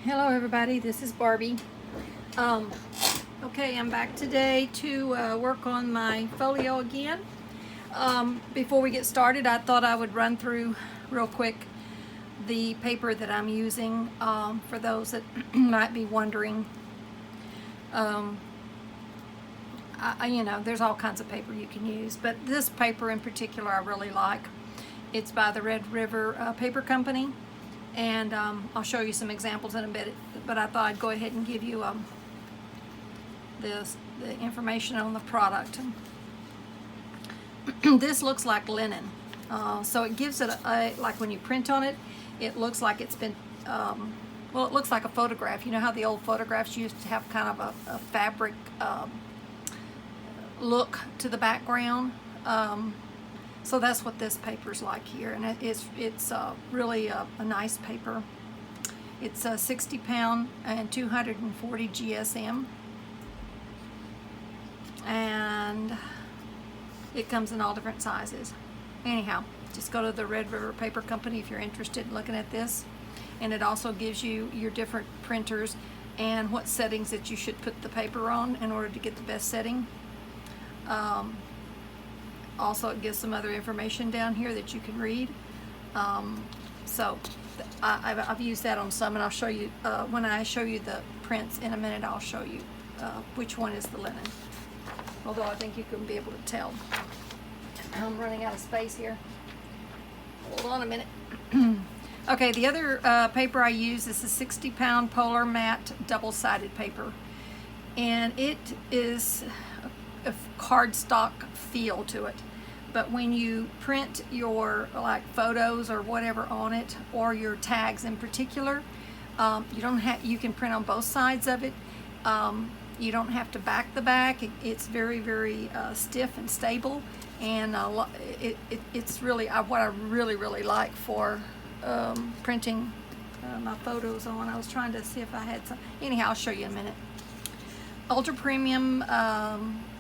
Hello everybody, this is Barbie. Okay, I'm back today to work on my folio again. Before we get started, I thought I would run through real quick the paper that I'm using for those that might be wondering. You know, there's all kinds of paper you can use, but this paper in particular I really like. It's by the Red River Paper Company. And I'll show you some examples in a bit, but I thought I'd go ahead and give you the information on the product. This looks like linen, so it gives it like when you print on it, it looks like it's been, well, it looks like a photograph. You know how the old photographs used to have kind of a fabric look to the background? So that's what this paper's like here, and it's really a nice paper. It's 60 pound and 240 GSM, and it comes in all different sizes. Anyhow, just go to the Red River Paper Company if you're interested in looking at this, and it also gives you your different printers and what settings that you should put the paper on in order to get the best setting. Also, it gives some other information down here that you can read. So I've used that on some, and I'll show you, when I show you the prints in a minute, I'll show you which one is the linen. Although I think you can be able to tell. I'm running out of space here. Hold on a minute. Okay, the other paper I use is a 60 pound polar matte double-sided paper. And it is a cardstock feel to it, but when you print your like photos or whatever on it, or your tags in particular, you can print on both sides of it. You don't have to back the back. It's very stiff and stable, and it's really what I really like for printing my photos on. I was trying to see if I had some. Anyhow, I'll show you in a minute. Ultra premium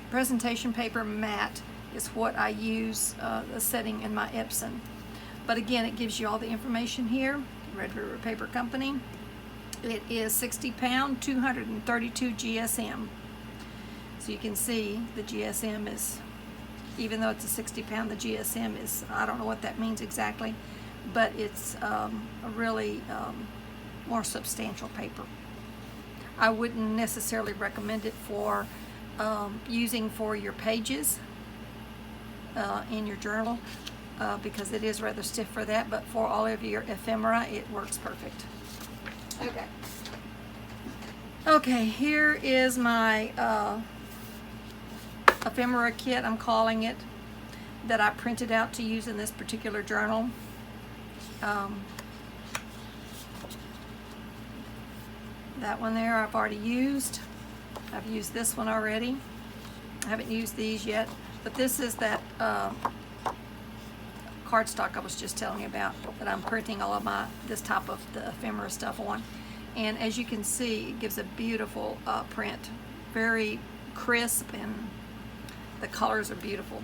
presentation paper matte is what I use the setting in my Epson. But again, it gives you all the information here. Red River Paper Company. It is 60 pound, 232 GSM. So you can see the GSM is, even though it's a 60 pound, the GSM is, I don't know what that means exactly, but it's a really more substantial paper. I wouldn't necessarily recommend it for using for your pages in your journal because it is rather stiff for that, but for all of your ephemera it works perfect. Okay, here is my ephemera kit, I'm calling it, that I printed out to use in this particular journal. That one there I've already used. I've used this one already. I haven't used these yet, but this is that cardstock I was just telling you about that I'm printing all of this type of the ephemera stuff on. And as you can see, it gives a beautiful print, very crisp, and the colors are beautiful.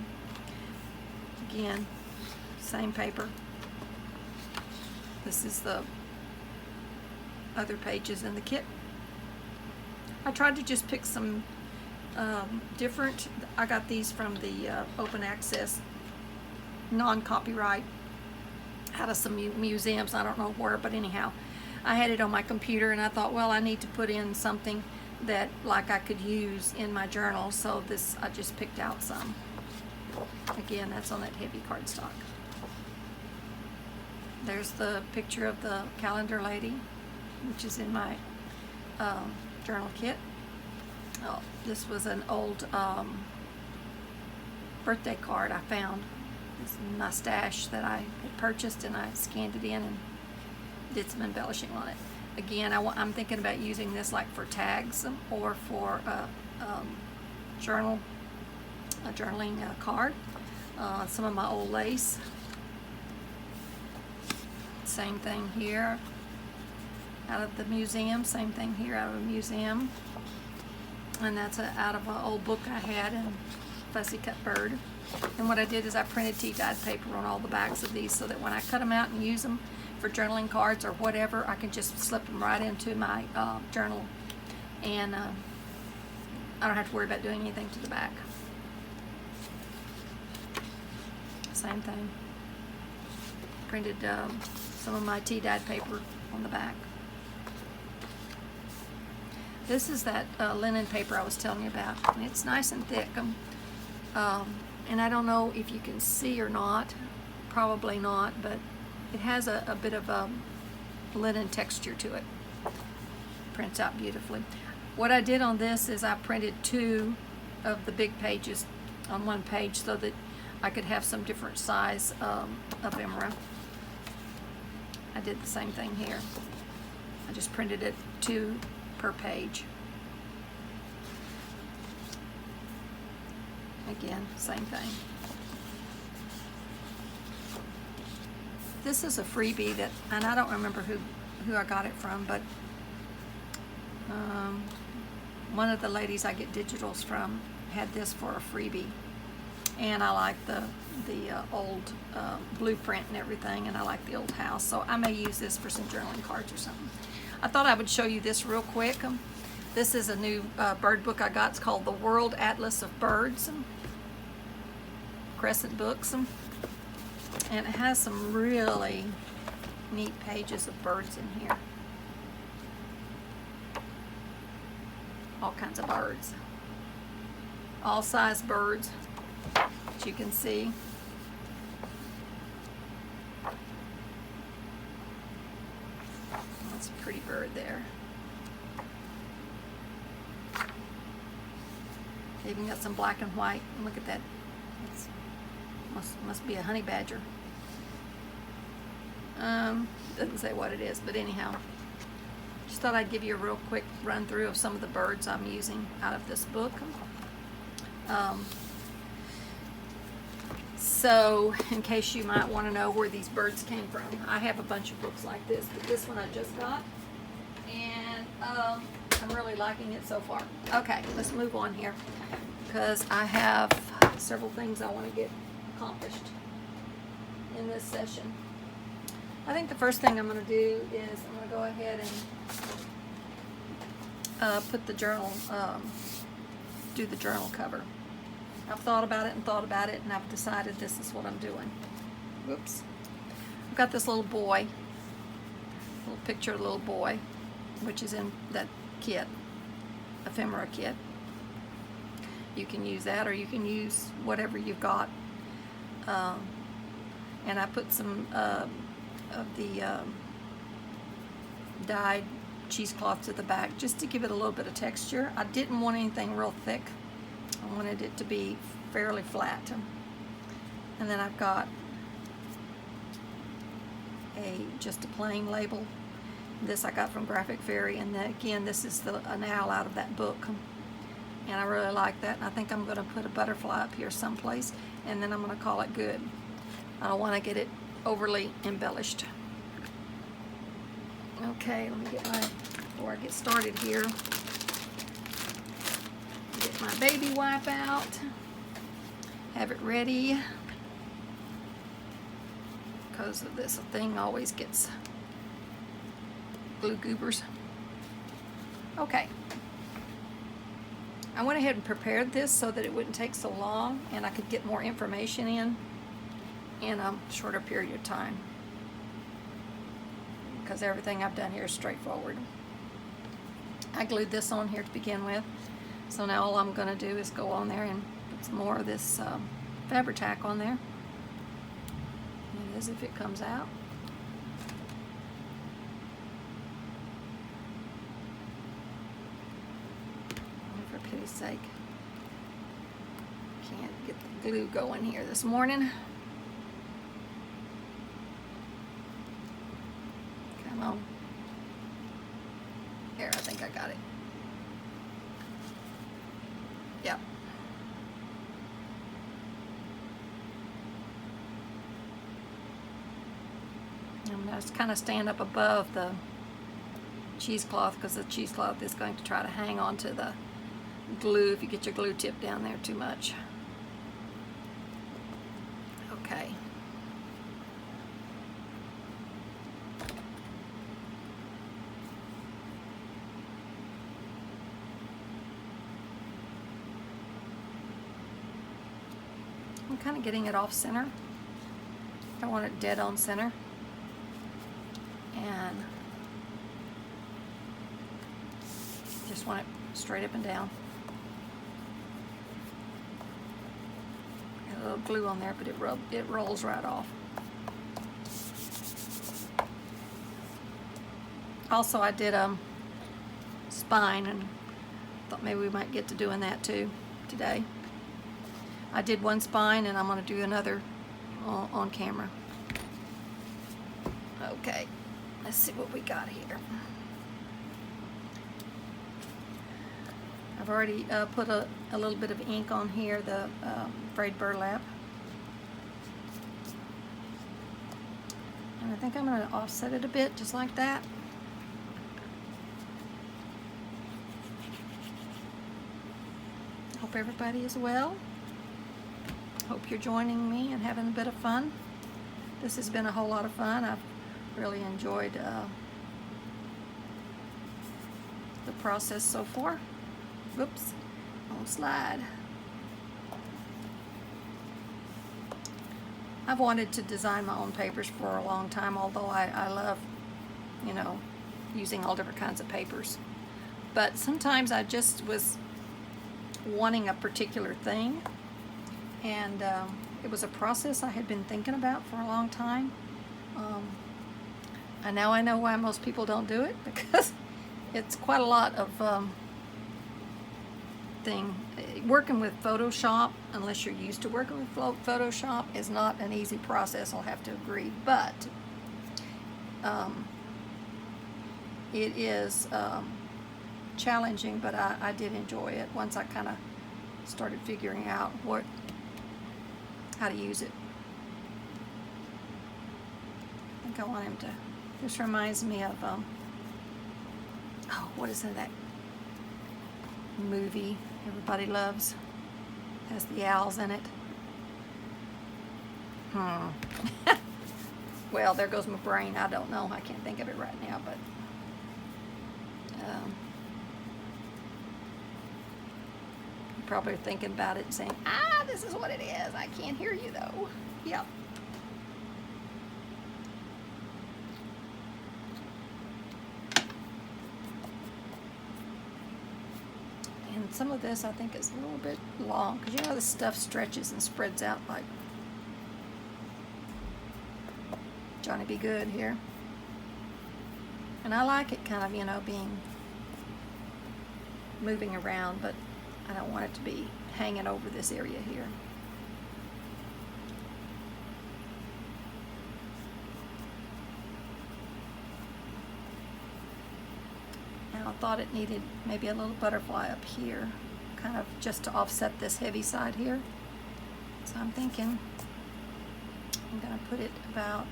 Again, same paper. This is the other pages in the kit. I tried to just pick some different, I got these from the open access, non-copyright, out of some museums, I don't know where, but anyhow, I had it on my computer and I thought, well, I need to put in something that like I could use in my journal, so this, I just picked out some. Again, that's on that heavy cardstock. There's the picture of the calendar lady, which is in my journal kit. Oh, this was an old birthday card I found. It's in my stash that I had purchased, and I scanned it in and did some embellishing on it. Again, I'm thinking about using this like for tags or for a journaling card. Some of my old lace. Same thing here. Out of the museum, same thing here out of a museum. And that's out of an old book I had in Fussy Cut Bird. And what I did is I printed tea-dyed paper on all the backs of these so that when I cut them out and use them for journaling cards or whatever, I can just slip them right into my journal, and I don't have to worry about doing anything to the back. Same thing. Printed some of my tea-dyed paper on the back. This is that linen paper I was telling you about. And it's nice and thick. And I don't know if you can see or not. Probably not, but it has a bit of a linen texture to it. Prints out beautifully. What I did on this is I printed 2 of the big pages on one page so that I could have some different size ephemera. I did the same thing here. I just printed it 2 per page. Again, same thing. This is a freebie that, and I don't remember who I got it from, but one of the ladies I get digitals from had this for a freebie, and I like the old blueprint and everything, and I like the old house, so I may use this for some journaling cards or something. I thought I would show you this real quick. This is a new bird book I got. It's called The World Atlas of Birds, Crescent Books, and it has some really neat pages of birds in here. All kinds of birds, all size birds, as you can see. That's a pretty bird there. They even got some black and white. Look at that. It's, must be a honey badger. Doesn't say what it is, but anyhow. Just thought I'd give you a real quick run through of some of the birds I'm using out of this book. So, in case you might want to know where these birds came from, I have a bunch of books like this, but this one I just got, and I'm really liking it so far. Okay, let's move on here, because I have several things I want to get accomplished in this session. I think the first thing I'm going to do is I'm going to go ahead and put the journal, do the journal cover. I've thought about it, and I've decided this is what I'm doing. Whoops. I've got this little boy, little picture of a little boy, which is in that kit, ephemera kit. You can use that, or you can use whatever you've got. And I put some of the dyed cheesecloth to the back just to give it a little bit of texture. I didn't want anything real thick. I wanted it to be fairly flat. And then I've got just a plain label. This I got from Graphic Fairy, and then again, this is an owl out of that book. And I really like that, and I think I'm going to put a butterfly up here someplace, and then I'm going to call it good. I don't want to get it overly embellished. Okay, let me get before I get started here, get my baby wipe out, have it ready, because of this thing always gets glue goobers. Okay. I went ahead and prepared this so that it wouldn't take so long and I could get more information in a shorter period of time, because everything I've done here is straightforward. I glued this on here to begin with, so now all I'm going to do is go on there and put some more of this Fabri-Tac on there. It is if it comes out. For pity's sake, can't get the glue going here this morning. Come on. Here, I think I got it. Yep. I'm just kind of stand up above the cheesecloth, because the cheesecloth is going to try to hang on to the glue if you get your glue tip down there too much. Okay. I'm kind of getting it off center. I want it dead on center. And just want it straight up and down. Got a little glue on there, but it rolls right off. Also, I did spine, and thought maybe we might get to doing that too today. I did one spine, and I'm going to do another on camera. Okay, let's see what we got here. I've already put a little bit of ink on here, the frayed burlap. And I think I'm going to offset it a bit, just like that. Hope everybody is well. Hope you're joining me and having a bit of fun. This has been a whole lot of fun. I've really enjoyed the process so far. Whoops, on slide. I've wanted to design my own papers for a long time, although I love, you know, using all different kinds of papers. But sometimes I just was wanting a particular thing, and it was a process I had been thinking about for a long time. And now I know why most people don't do it, because it's quite a lot of working with Photoshop, unless you're used to working with Photoshop, is not an easy process, I'll have to agree, but it is challenging, but I did enjoy it once I kind of started figuring out how to use it. I think I want him to, this reminds me of oh, what is that movie everybody loves, has the owls in it? Well, there goes my brain. I don't know, I can't think of it right now, but you're probably thinking about it and saying, this is what it is. I can't hear you though. Yep. And some of this I think is a little bit long, because you know this stuff stretches and spreads out like Johnny Be Good here. And I like it kind of, you know, moving around, but I don't want it to be hanging over this area here. Now I thought it needed maybe a little butterfly up here, kind of just to offset this heavy side here. So I'm thinking I'm going to put it about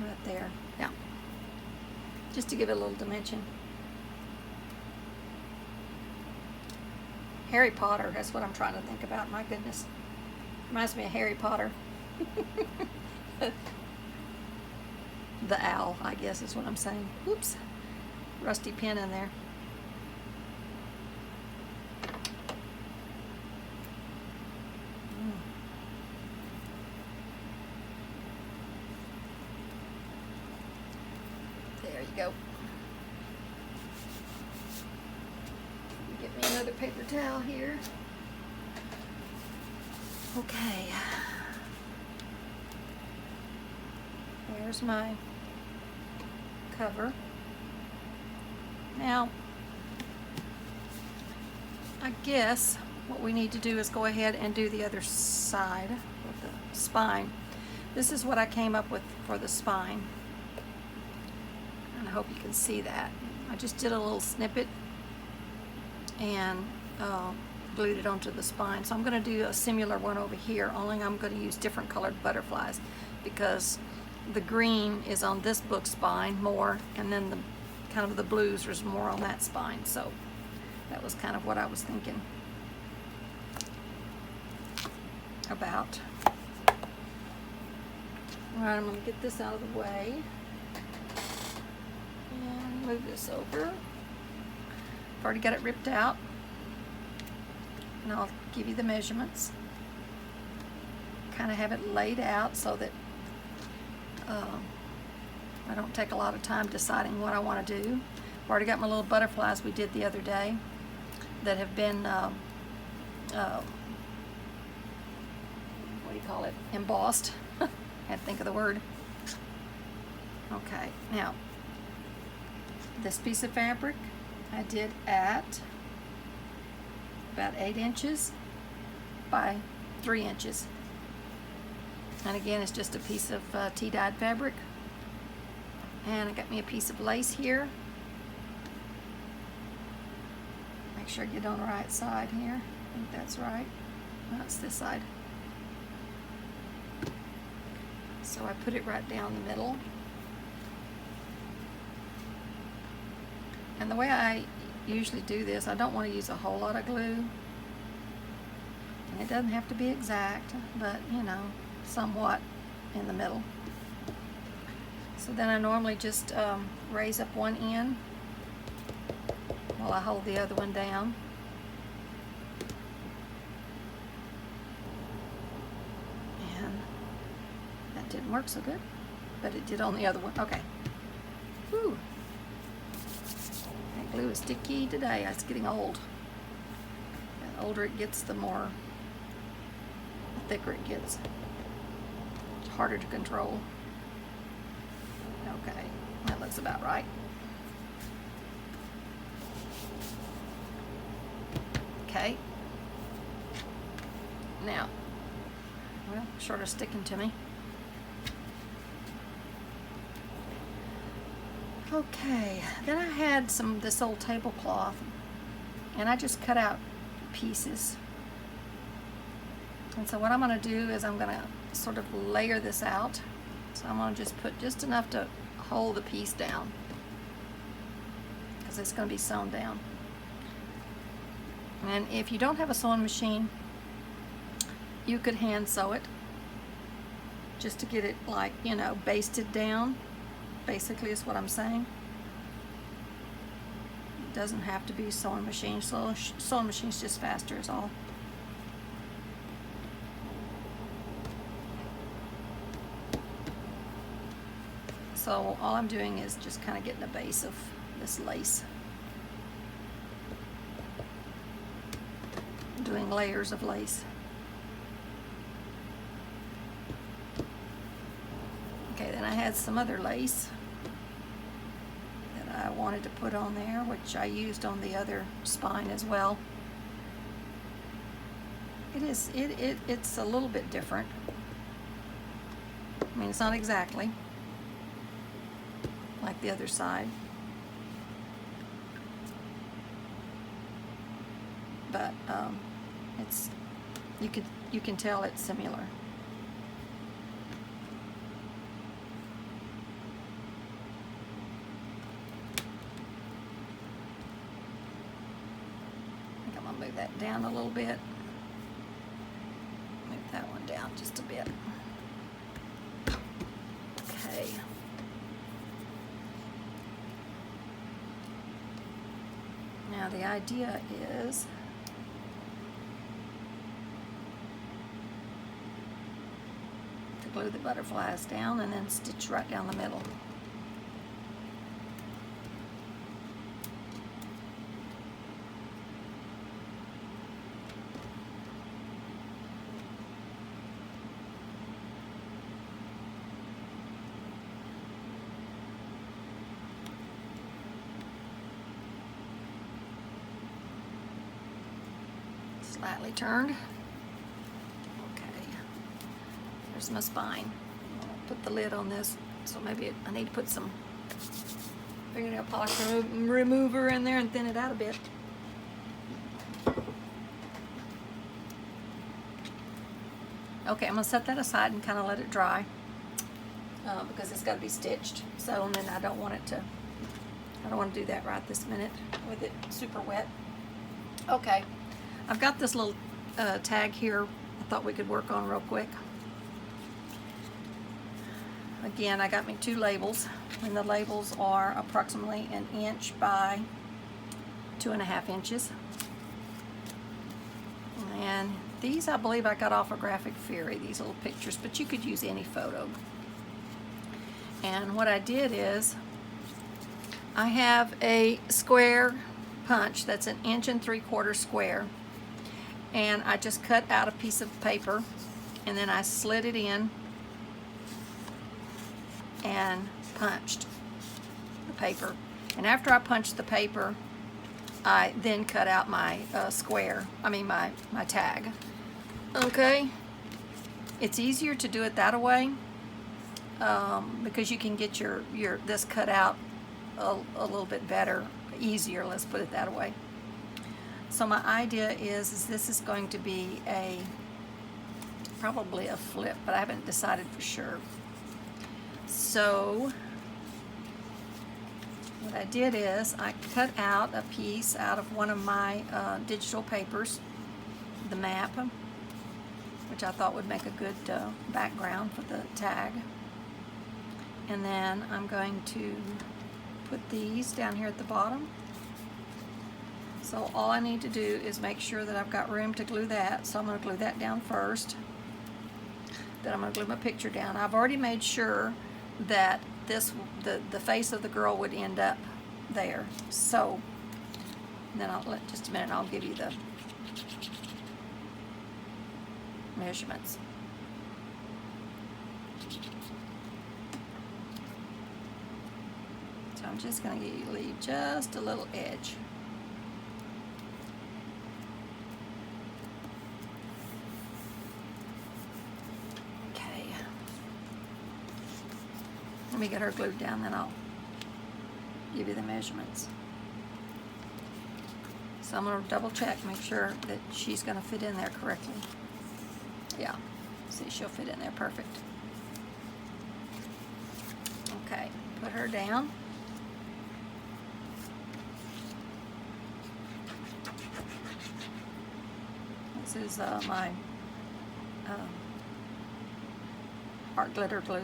right there. Yeah. Just to give it a little dimension. Harry Potter, that's what I'm trying to think about. My goodness. Reminds me of Harry Potter. The owl, I guess is what I'm saying. Whoops. Rusty pen in there. There you go. Get me another paper towel here. Okay. There's my cover. Now, I guess what we need to do is go ahead and do the other side with the spine. This is what I came up with for the spine. And I hope you can see that. I just did a little snippet and glued it onto the spine. So I'm going to do a similar one over here, only I'm going to use different colored butterflies, because the green is on this book spine more, and then the kind of the blues is more on that spine. So that was kind of what I was thinking about. All right, I'm going to get this out of the way and move this over. I've already got it ripped out. and I'll give you the measurements. Kind of have it laid out so that I don't take a lot of time deciding what I want to do. I've already got my little butterflies we did the other day that have been, what do you call it, embossed. Can't think of the word. Okay, now, this piece of fabric I did at about 8 inches by 3 inches. And again, it's just a piece of tea-dyed fabric. And I got me a piece of lace here. Make sure I get on the right side here. I think that's right. No, it's this side. So I put it right down the middle. And the way I usually do this, I don't want to use a whole lot of glue. And it doesn't have to be exact, but you know, somewhat in the middle. So then I normally just raise up one end while I hold the other one down. And that didn't work so good, but it did on the other one. Okay. Whew. That glue is sticky today. It's getting old. The older it gets, the thicker it gets. It's harder to control. Okay, that looks about right. Okay. Now, well, sort of sticking to me. Okay, then I had this old tablecloth, and I just cut out pieces. And so what I'm going to do is I'm going to sort of layer this out. So I'm going to just put just enough to hold the piece down, because it's going to be sewn down. And if you don't have a sewing machine, you could hand sew it just to get it, like, you know, basted down, basically is what I'm saying. It doesn't have to be a sewing machine. So sewing machine's just faster is all. So all I'm doing is just kind of getting a base of this lace. Doing layers of lace. Okay, then I had some other lace that I wanted to put on there, which I used on the other spine as well. It's a little bit different. I mean, it's not exactly like the other side, but you can tell it's similar. I think I'm gonna move that down a little bit. Move that one down just a bit. Okay. Now the idea is to glue the butterflies down and then stitch right down the middle. Slightly turned. Okay, there's my spine. I'll put the lid on this, so maybe I need to put some fingernail polish remover in there and thin it out a bit. Okay, I'm gonna set that aside and kind of let it dry because it's got to be stitched. So, and then I don't want to do that right this minute with it super wet. Okay. I've got this little tag here I thought we could work on real quick. Again, I got me 2 labels, and the labels are approximately 1 inch by 2.5 inches. And these, I believe I got off of Graphic Fury, these little pictures, but you could use any photo. And what I did is, I have a square punch that's 1 3/4 inch square, and I just cut out a piece of paper, and then I slid it in and punched the paper. And after I punched the paper, I then cut out my my tag. Okay, it's easier to do it that way because you can get your this cut out a little bit better, easier, let's put it that way. So my idea is this is going to be probably a flip, but I haven't decided for sure. So what I did is I cut out a piece out of one of my digital papers, the map, which I thought would make a good background for the tag. And then I'm going to put these down here at the bottom. So all I need to do is make sure that I've got room to glue that. So I'm going to glue that down first. Then I'm going to glue my picture down. I've already made sure that the face of the girl would end up there. So then just a minute, I'll give you the measurements. So I'm just going to leave just a little edge. Okay. Let me get her glued down, then I'll give you the measurements. So I'm going to double check, make sure that she's going to fit in there correctly. Yeah, see, she'll fit in there perfect. Okay, put her down. This is my art glitter glue.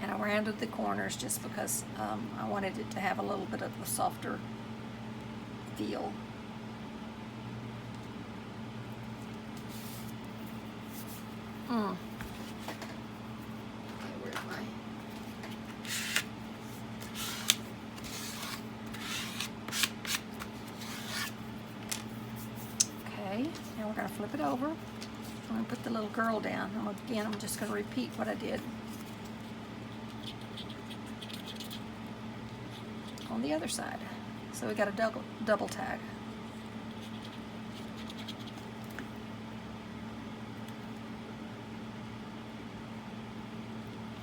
And I rounded the corners just because I wanted it to have a little bit of a softer feel. Okay, where's my... Okay, now we're going to flip it over. I'm going to put the little girl down. I'm just going to repeat what I did on the other side. So we got a double tag.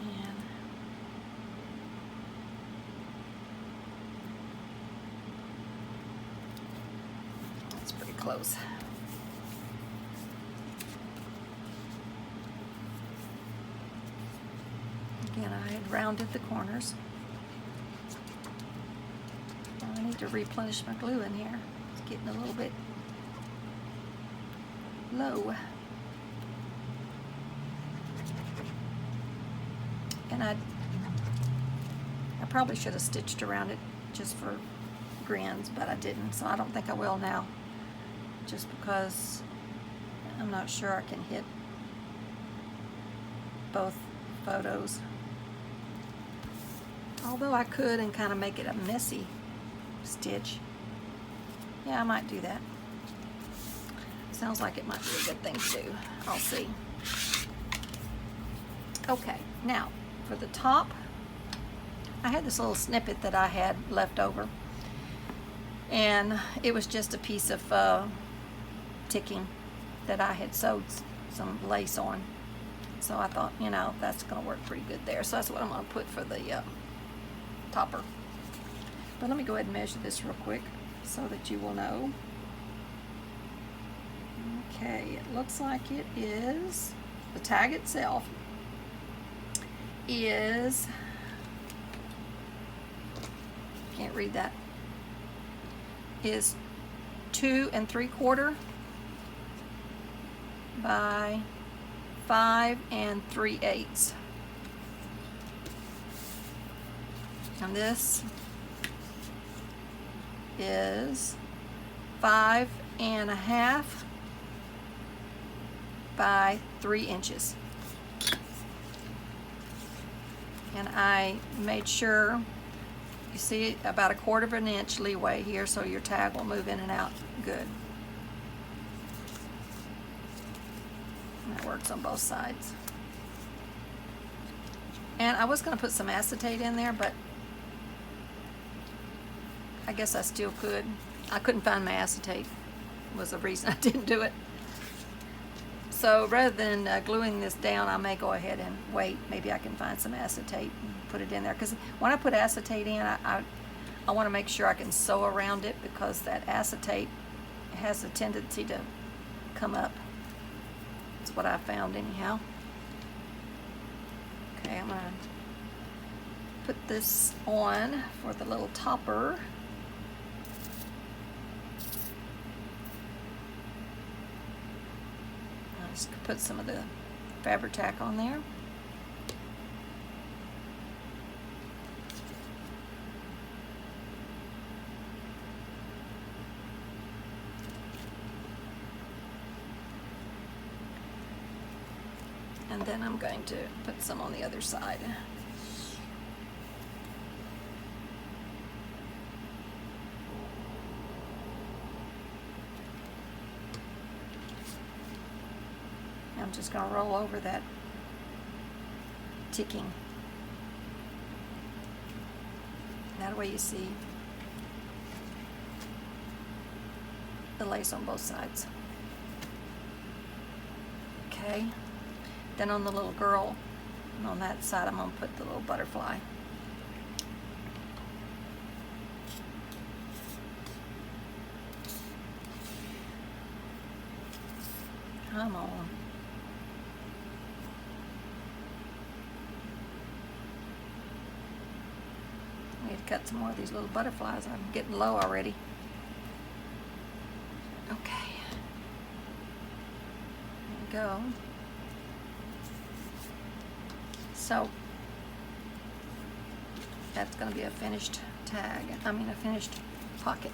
And that's pretty close. Again, I had rounded the corners. I need to replenish my glue in here. It's getting a little bit low. And I probably should have stitched around it just for grins, but I didn't, so I don't think I will now. Just because I'm not sure I can hit both photos. Although I could and kind of make it a messy stitch. Yeah, I might do that. Sounds like it might be a good thing to do. I'll see. Okay, now for the top, I had this little snippet that I had left over, and it was just a piece of ticking that I had sewed some lace on. So I thought, you know, that's going to work pretty good there. So that's what I'm going to put for the topper. But let me go ahead and measure this real quick so that you will know. Okay, it looks like it is, the tag itself is, can't read that, is 2 3/4 by 5 3/8. And this is 5.5 by 3 inches. And I made sure, you see, about 1/4 of an inch leeway here so your tag will move in and out good. And that works on both sides. And I was going to put some acetate in there, but I guess I still could. I couldn't find my acetate, was the reason I didn't do it. So rather than gluing this down, I may go ahead and wait. Maybe I can find some acetate and put it in there. Because when I put acetate in, I want to make sure I can sew around it, because that acetate has a tendency to come up. That's what I found anyhow. Okay, I'm going to put this on for the little topper. I'll just put some of the fabric tack on there. And then I'm going to put some on the other side. I'm just going to roll over that ticking. That way you see the lace on both sides. Okay. Then on the little girl, and on that side, I'm going to put the little butterfly. Come on. I need to cut some more of these little butterflies. I'm getting low already. Okay. There we go. So that's going to be a finished tag. I mean a finished pocket.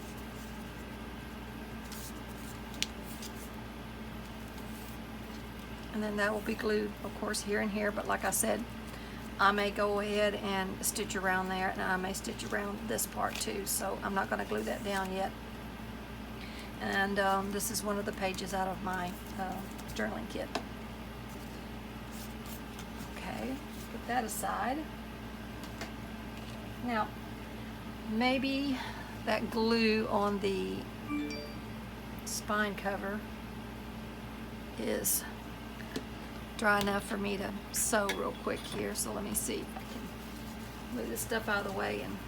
And then that will be glued, of course, here and here. But like I said, I may go ahead and stitch around there, and I may stitch around this part too. So I'm not going to glue that down yet. And this is one of the pages out of my journaling kit. Okay. Put that aside. Now, maybe that glue on the spine cover is dry enough for me to sew real quick here. So let me see if I can move this stuff out of the way and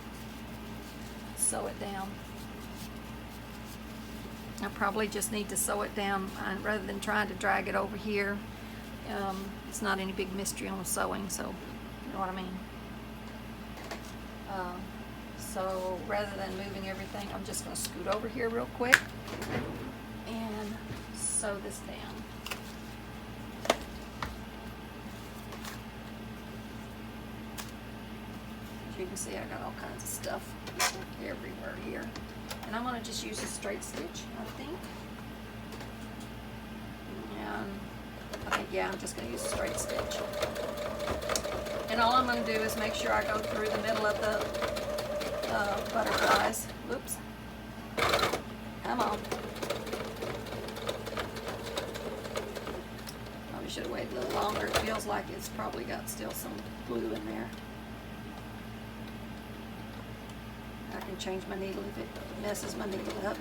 sew it down. I probably just need to sew it down rather than trying to drag it over here. It's not any big mystery on sewing, so you know what I mean. So rather than moving everything, I'm just going to scoot over here real quick and sew this down. As you can see, I got all kinds of stuff everywhere here. And I'm going to just use a straight stitch, I think. Yeah, I'm just going to use a straight stitch. And all I'm going to do is make sure I go through the middle of the butterflies. Whoops. Come on. Probably should have waited a little longer. It feels like it's probably got still some glue in there. I can change my needle if it messes my needle up.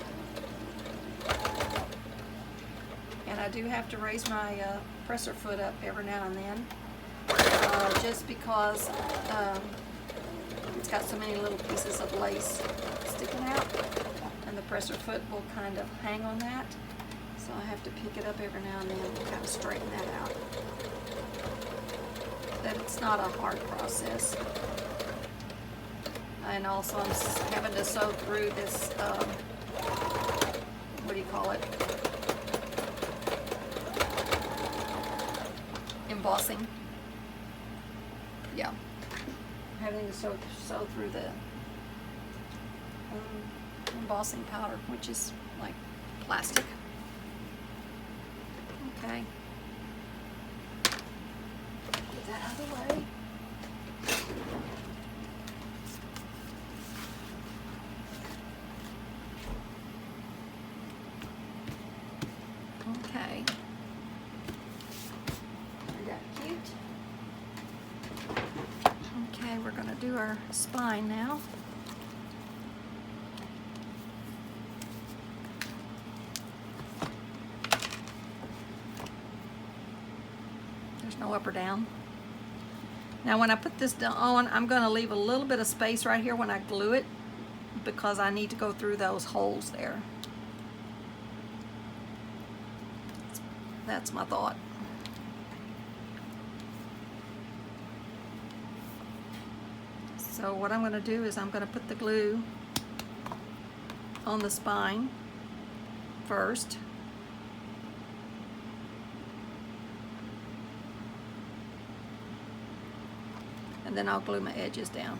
And I do have to raise my presser foot up every now and then, just because it's got so many little pieces of lace sticking out, and the presser foot will kind of hang on that. So I have to pick it up every now and then and kind of straighten that out. But it's not a hard process. And also I'm having to sew through this, what do you call it? Embossing. Yeah. having to sew through the embossing powder, which is like plastic. Okay. Get that out of the way. Okay. Isn't that cute? Okay, we're going to do our spine now. There's no up or down. Now when I put this on, I'm going to leave a little bit of space right here when I glue it because I need to go through those holes there. That's my thought. So what I'm going to do is I'm going to put the glue on the spine first. And then I'll glue my edges down.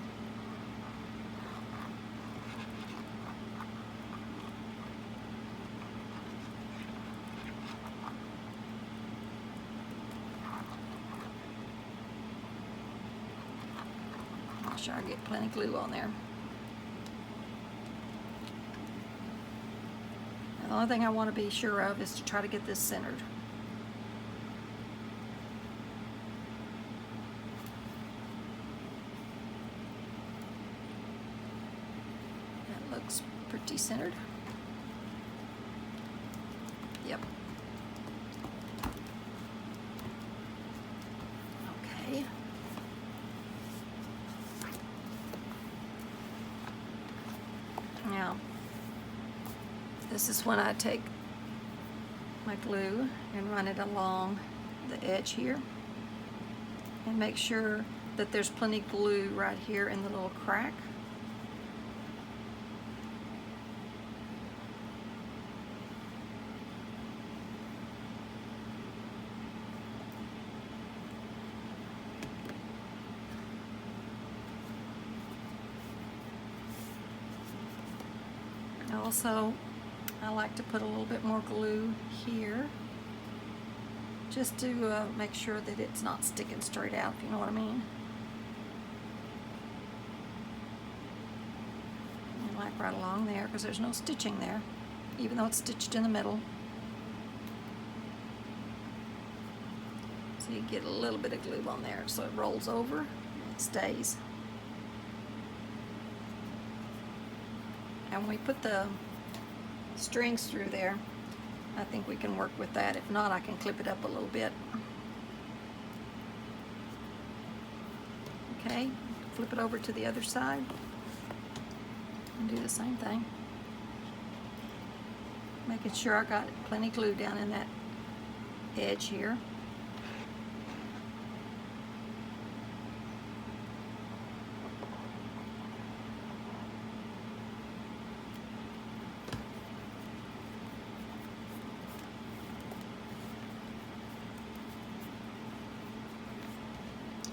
Make sure I get plenty of glue on there. And the only thing I want to be sure of is to try to get this centered. Looks pretty centered. Yep. Okay. Now, this is when I take my glue and run it along the edge here and make sure that there's plenty of glue right here in the little crack. Also, I like to put a little bit more glue here just to make sure that it's not sticking straight out, if you know what I mean. And like right along there, because there's no stitching there, even though it's stitched in the middle. So you get a little bit of glue on there so it rolls over and it stays. And when we put the strings through there, I think we can work with that. If not, I can clip it up a little bit. Okay, flip it over to the other side and do the same thing. Making sure I got plenty glue down in that edge here.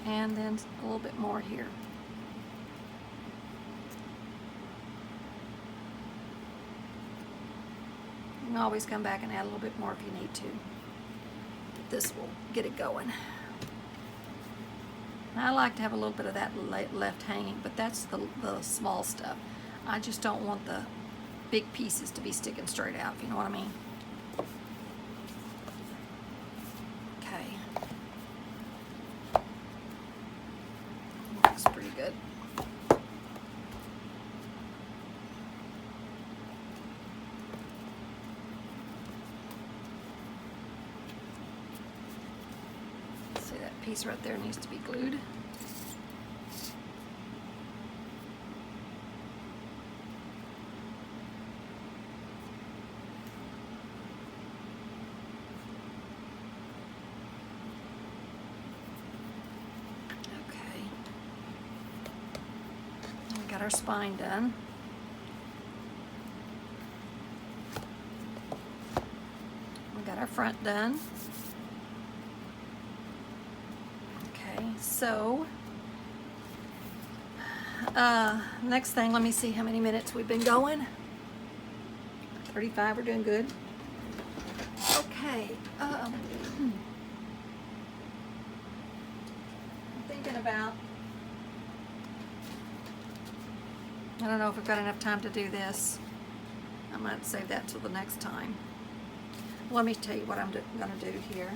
And then a little bit more here. You can always come back and add a little bit more if you need to. But this will get it going. Now, I like to have a little bit of that left hanging, but that's the small stuff. I just don't want the big pieces to be sticking straight out, if you know what I mean. Pretty good. See, that piece right there needs to be glued. Got our spine done. We got our front done. Okay, so Next thing, let me see how many minutes we've been going. 35, we're doing good. Okay. I'm thinking about, I don't know if we've got enough time to do this. I might save that till the next time. Let me tell you what I'm going to do here.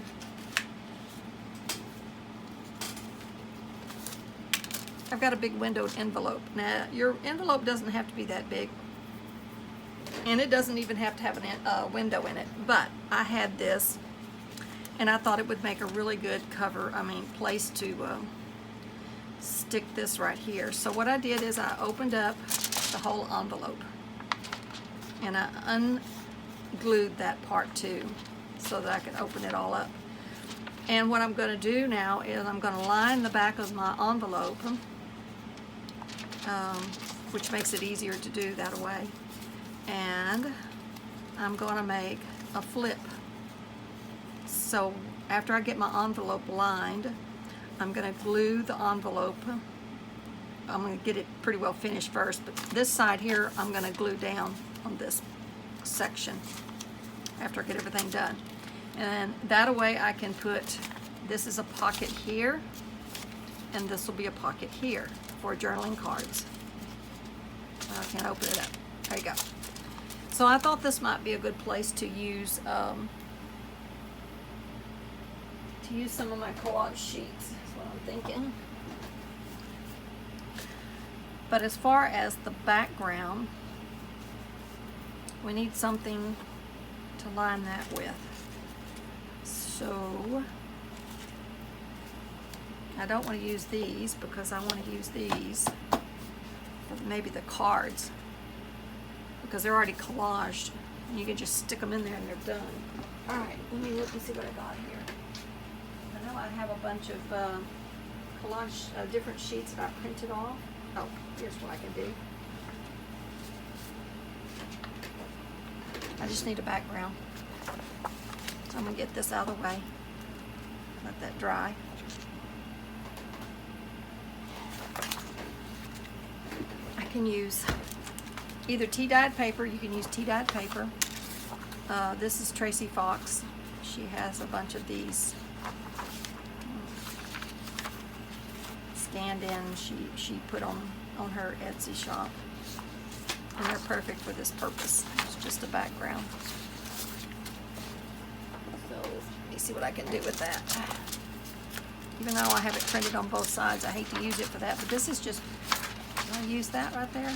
I've got a big windowed envelope. Now, your envelope doesn't have to be that big, and it doesn't even have to have a window in it, but I had this, and I thought it would make a really good place to stick this right here. So what I did is I opened up the whole envelope, and I unglued that part too, so that I could open it all up. And what I'm going to do now is I'm going to line the back of my envelope, which makes it easier to do that way. And I'm going to make a flip. So after I get my envelope lined, I'm going to glue the envelope. I'm going to get it pretty well finished first, but this side here I'm going to glue down on this section after I get everything done. And that way I can put, this is a pocket here, and this will be a pocket here for journaling cards. I can't open it up. There you go. So I thought this might be a good place to use some of my collage sheets. That's what I'm thinking. But as far as the background, we need something to line that with. So I don't want to use these because I want to use these for maybe the cards, because they're already collaged. You can just stick them in there and they're done. All right, let me look and see what I got here. I know I have a bunch of collage, different sheets that I printed off. Oh, here's what I can do. I just need a background. So I'm going to get this out of the way. Let that dry. I can use either tea-dyed paper. You can use tea-dyed paper. This is Tracy Fox. She has a bunch of these scanned in. She put on her Etsy shop. And they're perfect for this purpose. It's just a background. So let me see what I can do with that. Even though I have it printed on both sides, I hate to use it for that. But this is just, I'll use that right there.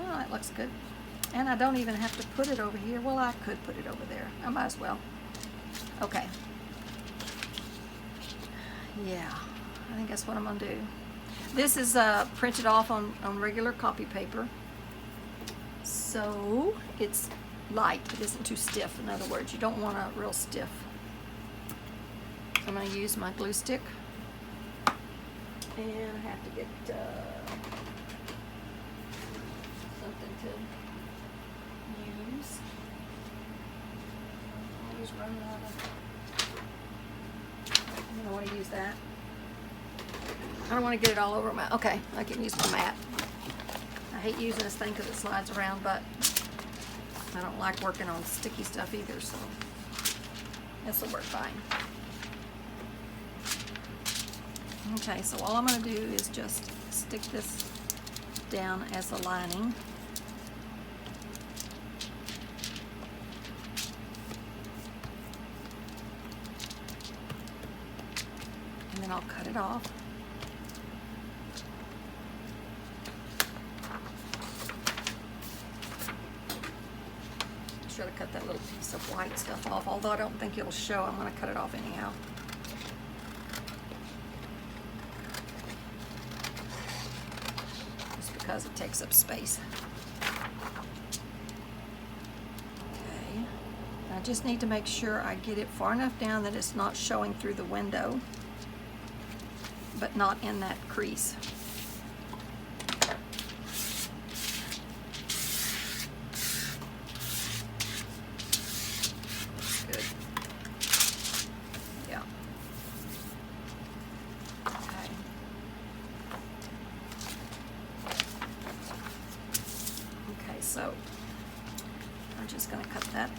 Oh, that looks good. And I don't even have to put it over here. Well, I could put it over there. I might as well. Okay. Yeah, I think that's what I'm going to do. This is printed off on regular copy paper. So it's light. It isn't too stiff. In other words, you don't want it real stiff. I'm going to use my glue stick. And I have to get something to use. Always run out of. I don't want to use that. I don't want to get it all over my. Okay, I can use my mat. I hate using this thing because it slides around, but I don't like working on sticky stuff either, so this will work fine. Okay, so all I'm going to do is just stick this down as a lining. And then I'll cut it off. Should have cut that little piece of white stuff off, although I don't think it'll show. I'm going to cut it off anyhow. Just because it takes up space. Okay. I just need to make sure I get it far enough down that it's not showing through the window, but not in that crease.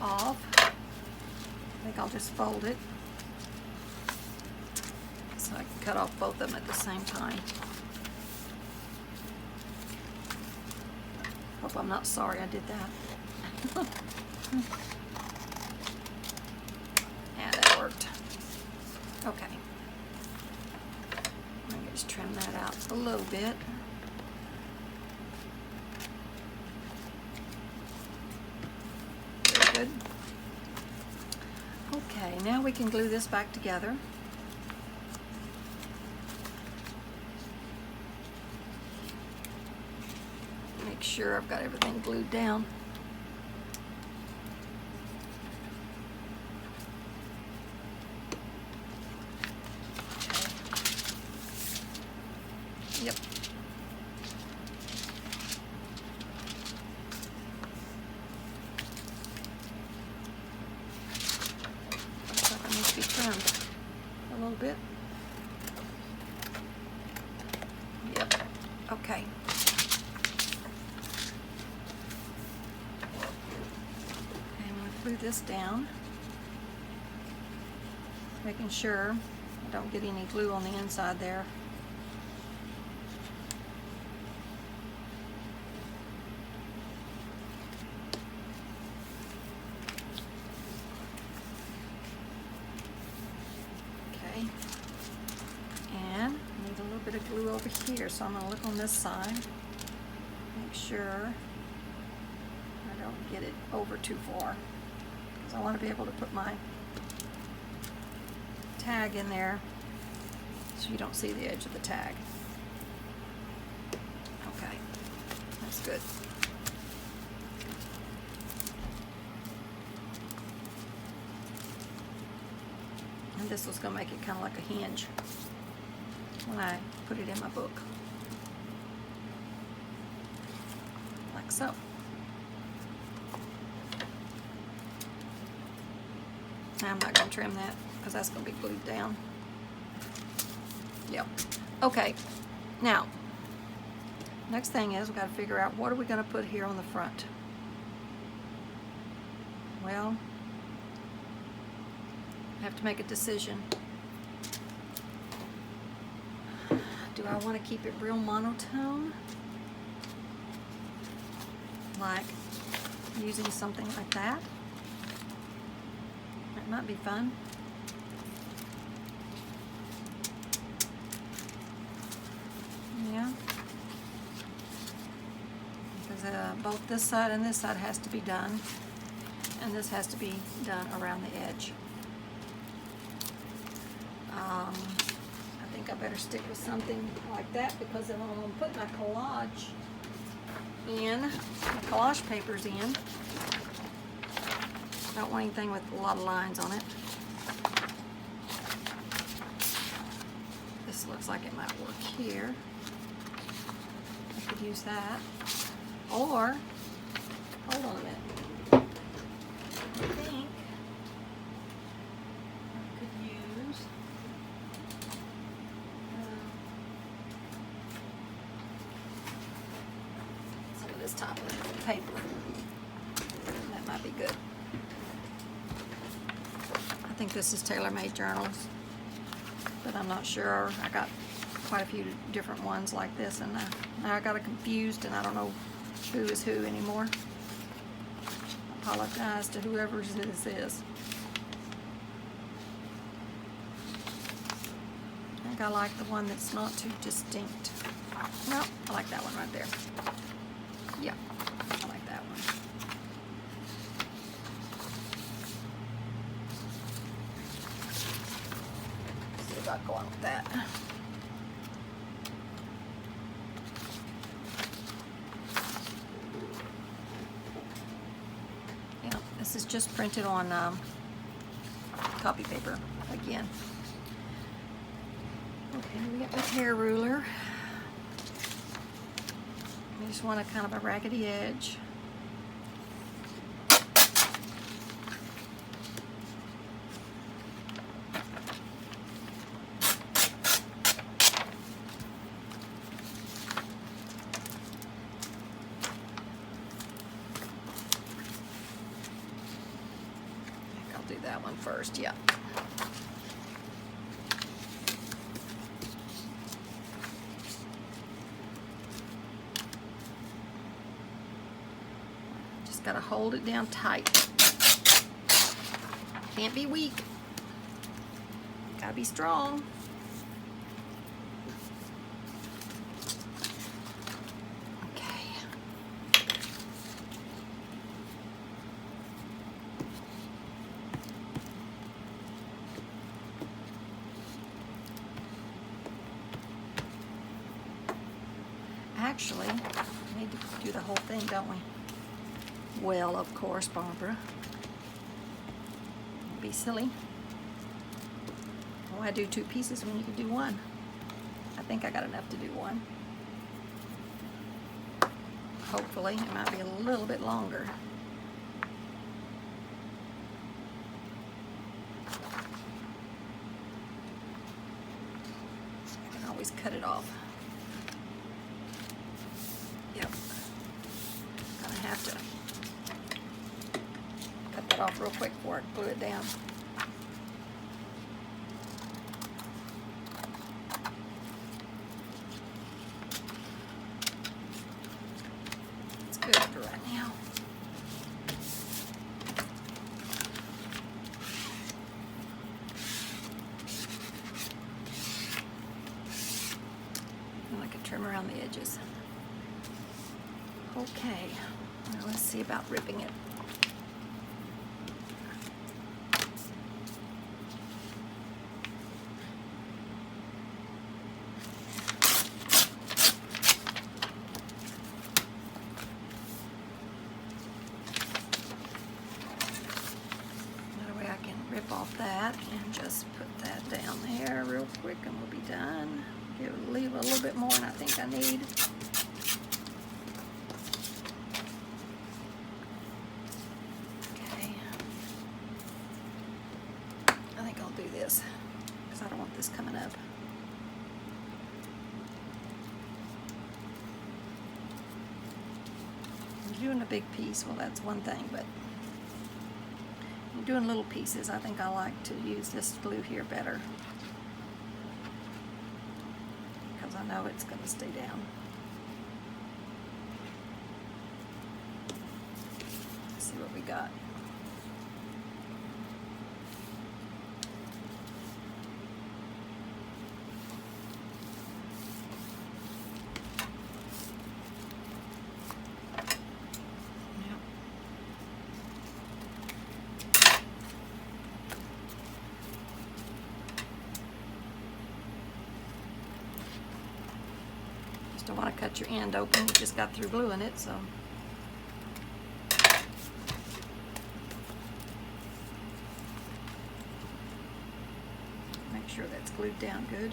off. I think I'll just fold it so I can cut off both of them at the same time. Hope I'm not sorry I did that. Yeah, that worked. Okay. I'm going to just trim that out a little bit. Very good. Okay, now we can glue this back together. Make sure I've got everything glued down. Yep. Looks like it needs to be trimmed a little bit. Yep. Okay. And I'm going to glue this down, making sure I don't get any glue on the inside there. And need a little bit of glue over here, so I'm going to look on this side, make sure I don't get it over too far, because I want to be able to put my tag in there so you don't see the edge of the tag. Okay, that's good. And this was going to make it kind of like a hinge when I put it in my book. Like so. Now I'm not going to trim that because that's going to be glued down. Yep. Okay. Now, next thing is we've got to figure out what are we going to put here on the front. Well, I have to make a decision. Do I want to keep it real monotone? Like using something like that? That might be fun. Yeah. Because both this side and this side has to be done. And this has to be done around the edge. I think I better stick with something like that, because if I'm going to put my collage in, the collage papers in, I don't want anything with a lot of lines on it. This looks like it might work here. I could use that. Or, hold on a minute. I think I could use some of this top of paper. That might be good. I think this is Tailor-Made Journals, but I'm not sure. I got quite a few different ones like this, and now I got it confused, and I don't know who is who anymore. Apologize to whoever this is. I think I like the one that's not too distinct. No, I like that one right there. Yeah, I like that one. Let's see about going with that. This is just printed on copy paper again. Okay, we got the hair ruler. I just want a kind of a raggedy edge. first, yeah. Just gotta hold it down tight. Can't be weak. Gotta be strong. Actually, we need to do the whole thing, don't we? Well, of course, Barbara. Don't be silly. Why do 2 pieces when you can do 1? I think I got enough to do 1. Hopefully, it might be a little bit longer. I can always cut it off. Yep. Gonna have to cut that off real quick before I glue it down. It's good for right now. And I can trim around the edges. Okay, now let's see about ripping it. That way I can rip off that and just put that down there real quick and we'll be done. Leave a little bit more than I think I need. This because I don't want this coming up. You're doing a big piece, well, that's one thing, but you're doing little pieces. I think I like to use this glue here better because I know it's going to stay down. Let's see what we got. Don't want to cut your end open. You just got through gluing it, so. Make sure that's glued down good.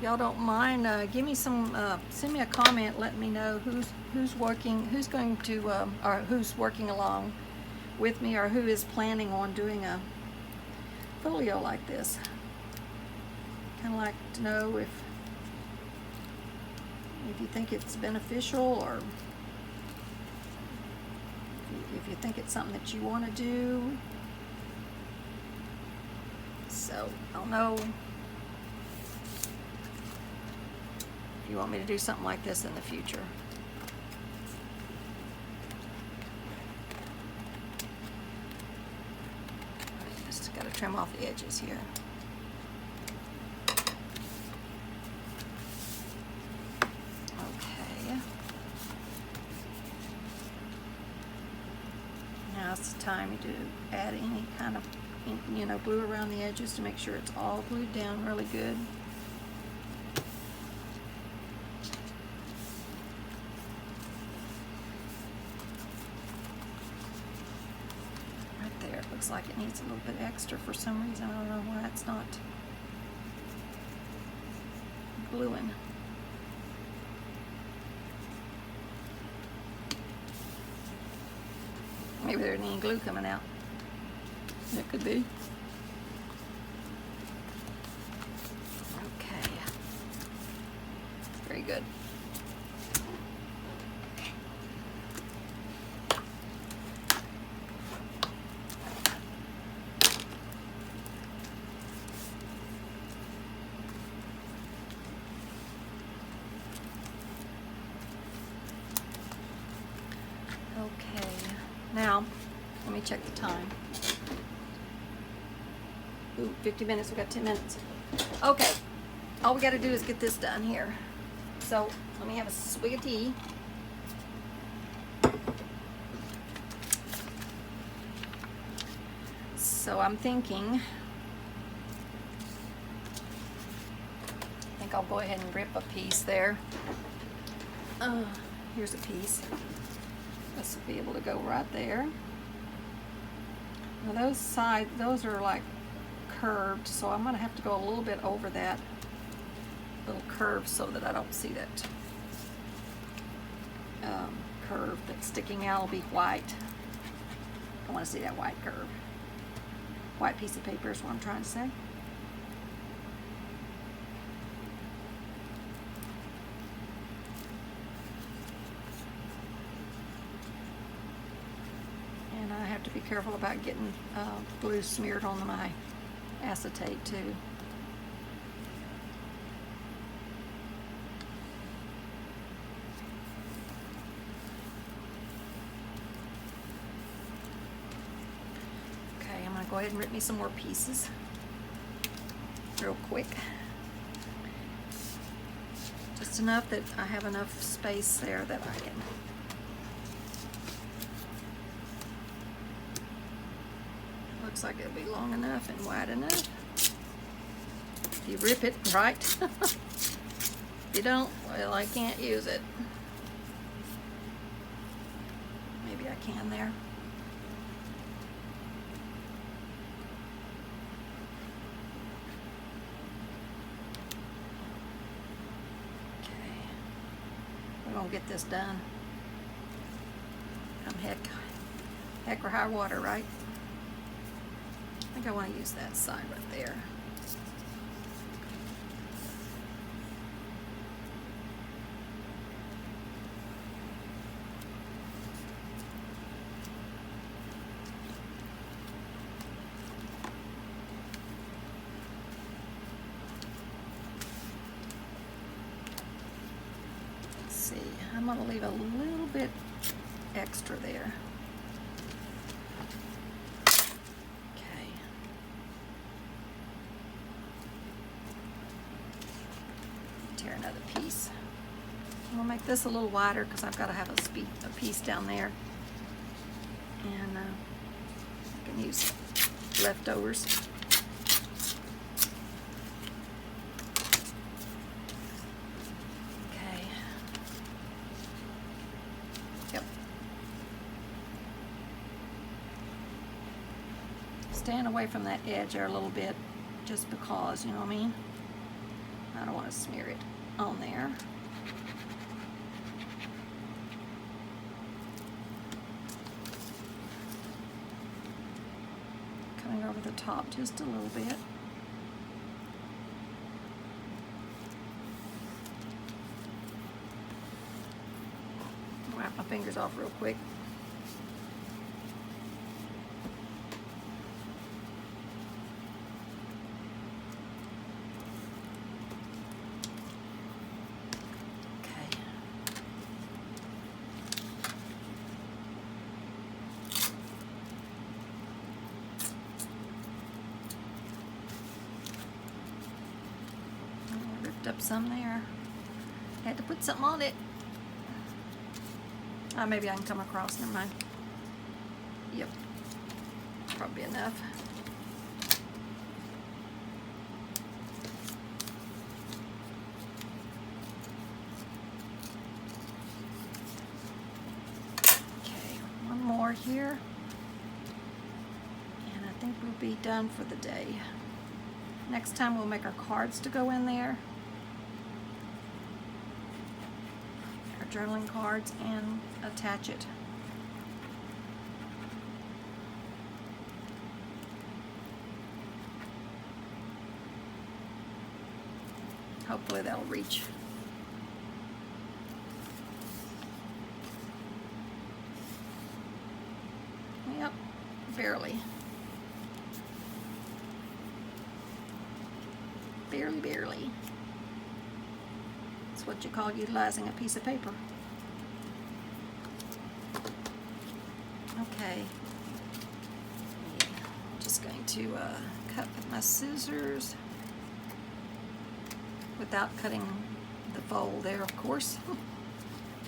Y'all don't mind, give me some, send me a comment, let me know who's working along with me, or who is planning on doing a folio like this. Kind of like to know if you think it's beneficial, or if you think it's something that you want to do. So I'll know you want me to do something like this in the future. Just got to trim off the edges here. Okay. Now it's the time to add any kind of, glue around the edges to make sure it's all glued down really good. Looks like it needs a little bit extra for some reason. I don't know why it's not gluing. Maybe there isn't any glue coming out. It could be. Okay. Very good. Okay, now let me check the time. Ooh, 50 minutes, we got 10 minutes. Okay, all we gotta do is get this done here. So let me have a swig of tea. So I'm thinking, I think I'll go ahead and rip a piece there. Here's a piece. This will be able to go right there. Now those are like curved, so I'm gonna have to go a little bit over that little curve so that I don't see that curve that's sticking out. Will be white. I want to see that white curve. White piece of paper is what I'm trying to say. And I have to be careful about getting glue smeared on my acetate too. Okay, I'm going to go ahead and rip me some more pieces real quick. Just enough that I have enough space there that I can looks like it'll be long enough and wide enough. If you rip it right. If you don't, well, I can't use it. Maybe I can there. Okay. We're gonna get this done. Come heck or high water, right? I think I want to use that side right there. Let's see, I'm going to leave a little bit extra there. Tear another piece. I'm gonna make this a little wider because I've got to have a piece down there, and I can use leftovers. Okay. Yep. Staying away from that edge there a little bit, just because, you know what I mean? I don't want to smear it on there. Coming over the top just a little bit. Wipe my fingers off real quick. Up some there. Had to put something on it. Maybe I can come across. Never mind. Yep. Probably enough. Okay, one more here. And I think we'll be done for the day. Next time we'll make our cards to go in there. Journaling cards, and attach it. Hopefully that'll reach. Yep, barely. Barely, barely. It's what you call utilizing a piece of paper. Okay. I'm just going to cut with my scissors without cutting the fold there, of course,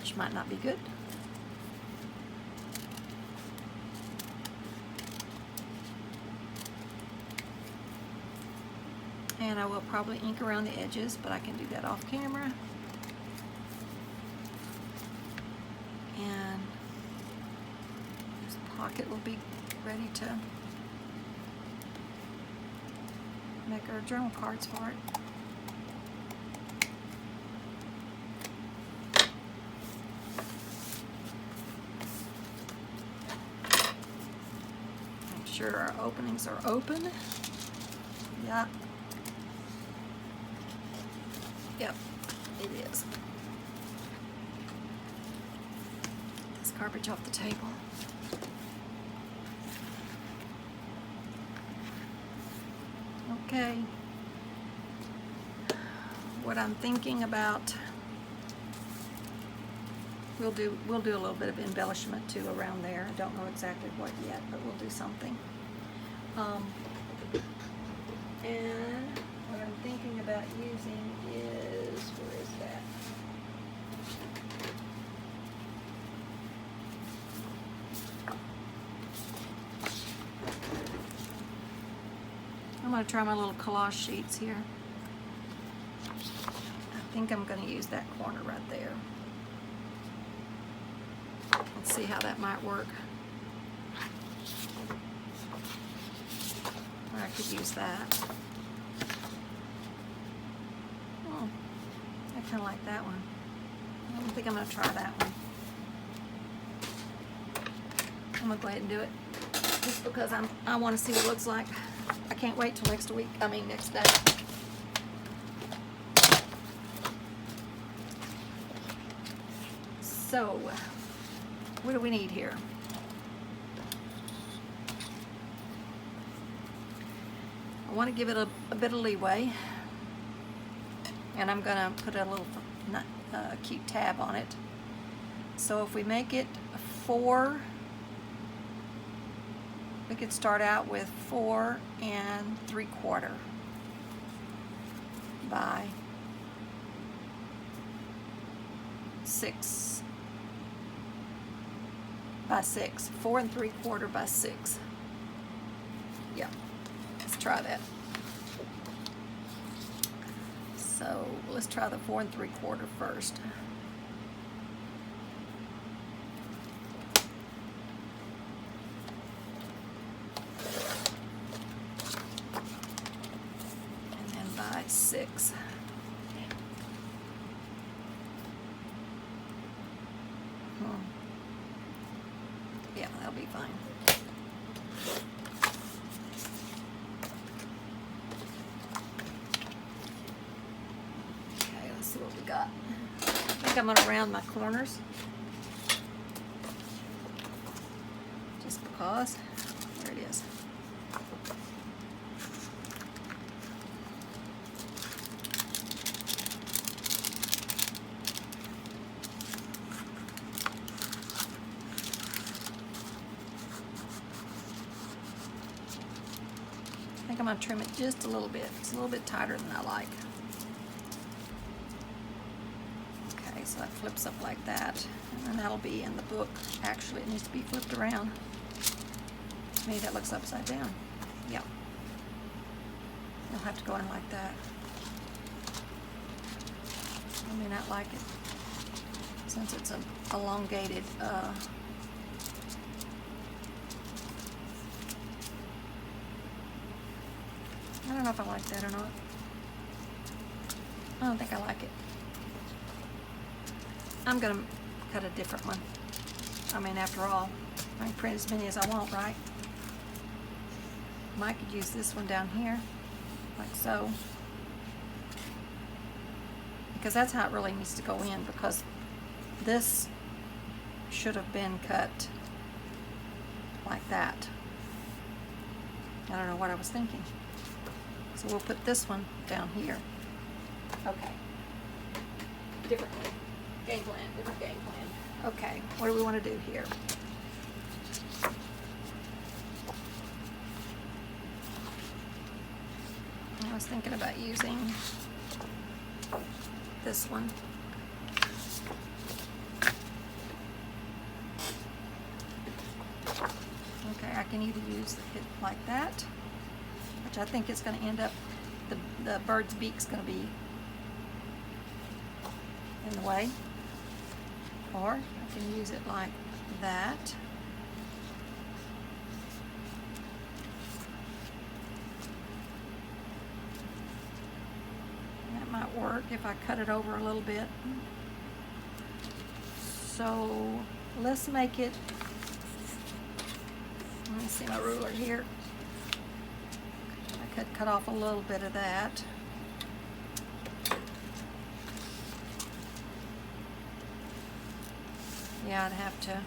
which might not be good. And I will probably ink around the edges, but I can do that off camera. And this pocket will be ready to make our journal cards for it. Make sure our openings are open. Yeah. Yep, it is. This garbage off the table. Okay. What I'm thinking about, we'll do a little bit of embellishment too around there. I don't know exactly what yet, but we'll do something. And what I'm thinking about using is, where is that? I'm going to try my little collage sheets here. I think I'm going to use that corner right there. Let's see how that might work. Or I could use that. Oh, I kind of like that one. I don't think I'm going to try that one. I'm going to go ahead and do it just because I want to see what it looks like. I can't wait till next week. I mean next day. So, what do we need here? I want to give it a bit of leeway, and I'm going to put a little cute tab on it. So if we make it 4, we could start out with 4 3/4 by 6 by 6. 4 3/4 by 6. Yeah, let's try that. So let's try the 4 3/4 first. And then by 6. Yeah, that'll be fine. Okay, let's see what we got. I think I'm going to round my corners. Just because. There it is. I think I'm going to trim it just a little bit. It's a little bit tighter than I like. Okay, so that flips up like that. And then that'll be in the book. Actually, it needs to be flipped around. To me, that looks upside down. Yeah. You'll have to go in like that. I may not like it, since it's an elongated I don't know if I like that or not. I don't think I like it. I'm going to cut a different one. I mean, after all, I can print as many as I want, right? Might could use this one down here, like so. because that's how it really needs to go in, because this should have been cut like that. I don't know what I was thinking. So we'll put this one down here. Okay. Different game plan, different game plan. Okay, what do we want to do here? I was thinking about using this one. Okay, I can either use it like that, which I think is going to end up, the bird's beak's going to be in the way, or I can use it like that. That might work if I cut it over a little bit. So let's make it, let me see my ruler here. I could cut off a little bit of that. Yeah, I'd have to,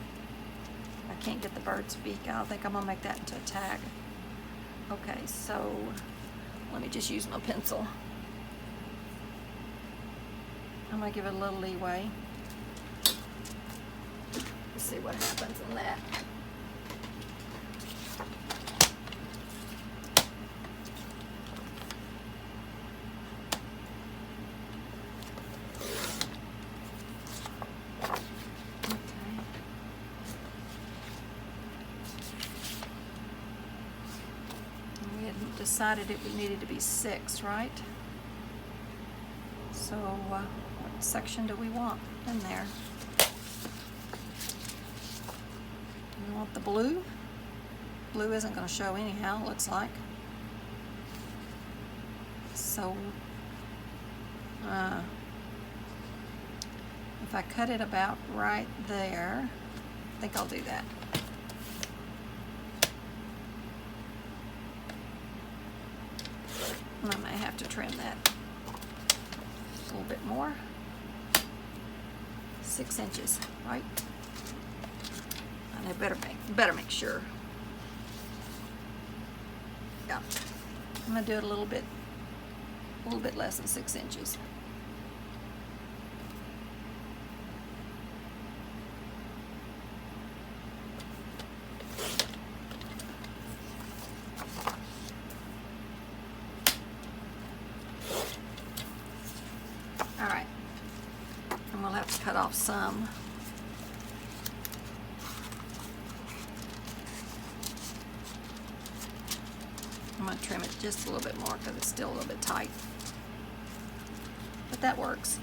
I can't get the bird's beak. I don't think I'm gonna make that into a tag. Okay, so let me just use my pencil. I'm gonna give it a little leeway. Let's see what happens in that. Decided it needed to be 6, right? So what section do we want in there? We want the blue. Blue isn't going to show anyhow, it looks like. So if I cut it about right there, I think I'll do that. I may have to trim that a little bit more. 6 inches, right? And I better make sure. Yeah, I'm gonna do it a little bit less than 6 inches. Cut off some. I'm going to trim it just a little bit more because it's still a little bit tight. But that works.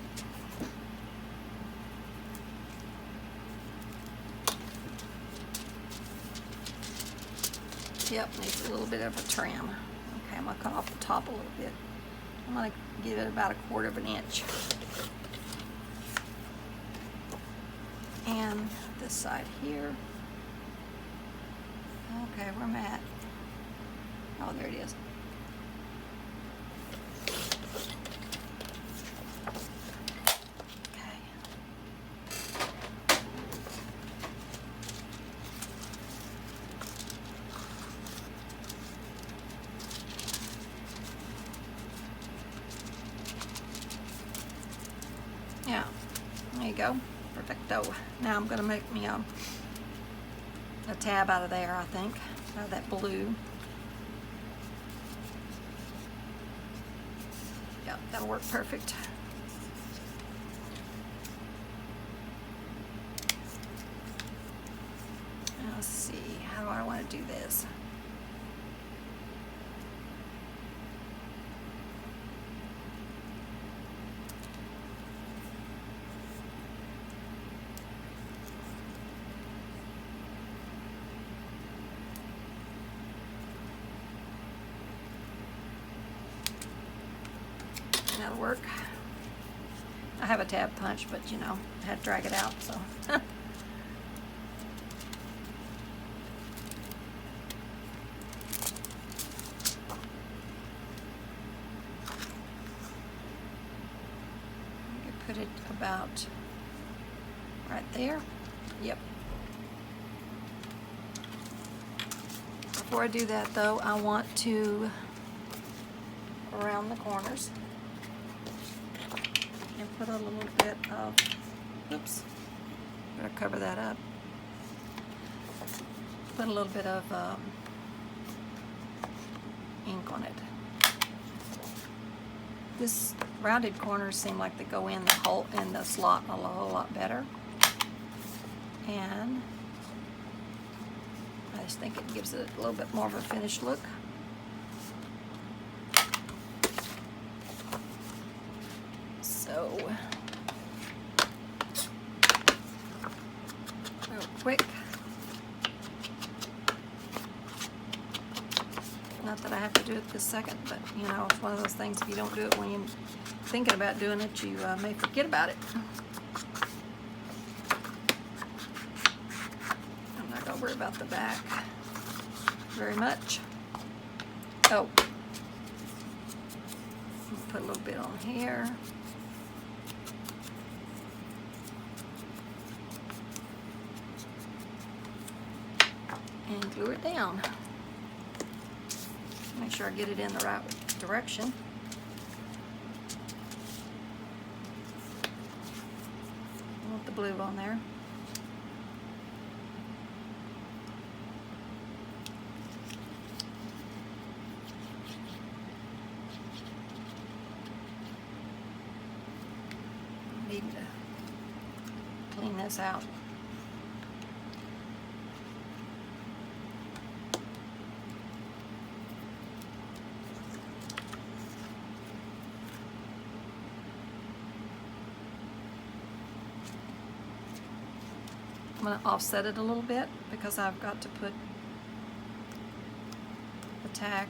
Yep, needs a little bit of a trim. Okay, I'm going to cut off the top a little bit. I'm going to give it about 1/4 of an inch. And this side here. Okay, where am I at? Oh, there it is. Okay. Yeah, there you go. Perfecto. Now I'm going to make me a tab out of there, I think, out of that blue. Yep, that'll work perfect. Now let's see, how do I want to do this? That'll work. I have a tab punch, but you know, I had to drag it out, so. Give put it about right there. Yep. Before I do that though, I want to around the corners and put a little bit of, oops, better cover that up. Put a little bit of ink on it. This rounded corners seem like they go in the hole in the slot a whole lot better, and I just think it gives it a little bit more of a finished look. So, real quick. Not that I have to do it this second, but you know, it's one of those things, if you don't do it when you're thinking about doing it, you may forget about it. I'm not going to worry about the back very much. Oh, put a little bit on here. And glue it down. Make sure I get it in the right direction. I want the blue on there. I need to clean this out. I'm going to offset it a little bit because I've got to put the tag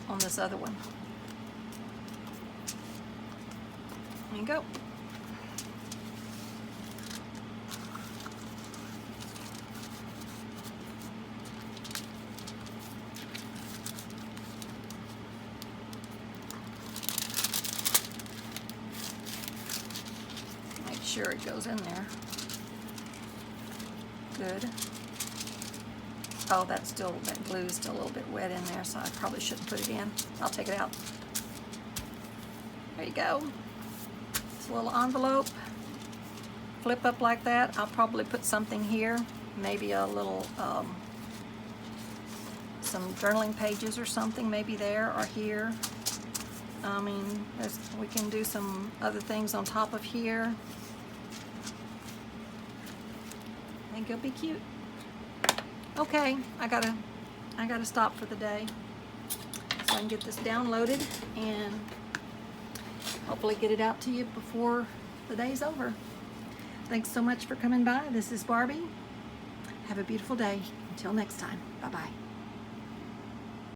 on this other one. There you go. Make sure it goes in there. Good. Oh, that glue is still a little bit wet in there, so I probably shouldn't put it in. I'll take it out. There you go. It's a little envelope. Flip up like that. I'll probably put something here, maybe a little, some journaling pages or something, maybe there or here. I mean, we can do some other things on top of here. I think it'll be cute. Okay, I gotta stop for the day so I can get this downloaded and hopefully get it out to you before the day's over. Thanks so much for coming by. This is Barbie. Have a beautiful day. Until next time. Bye-bye.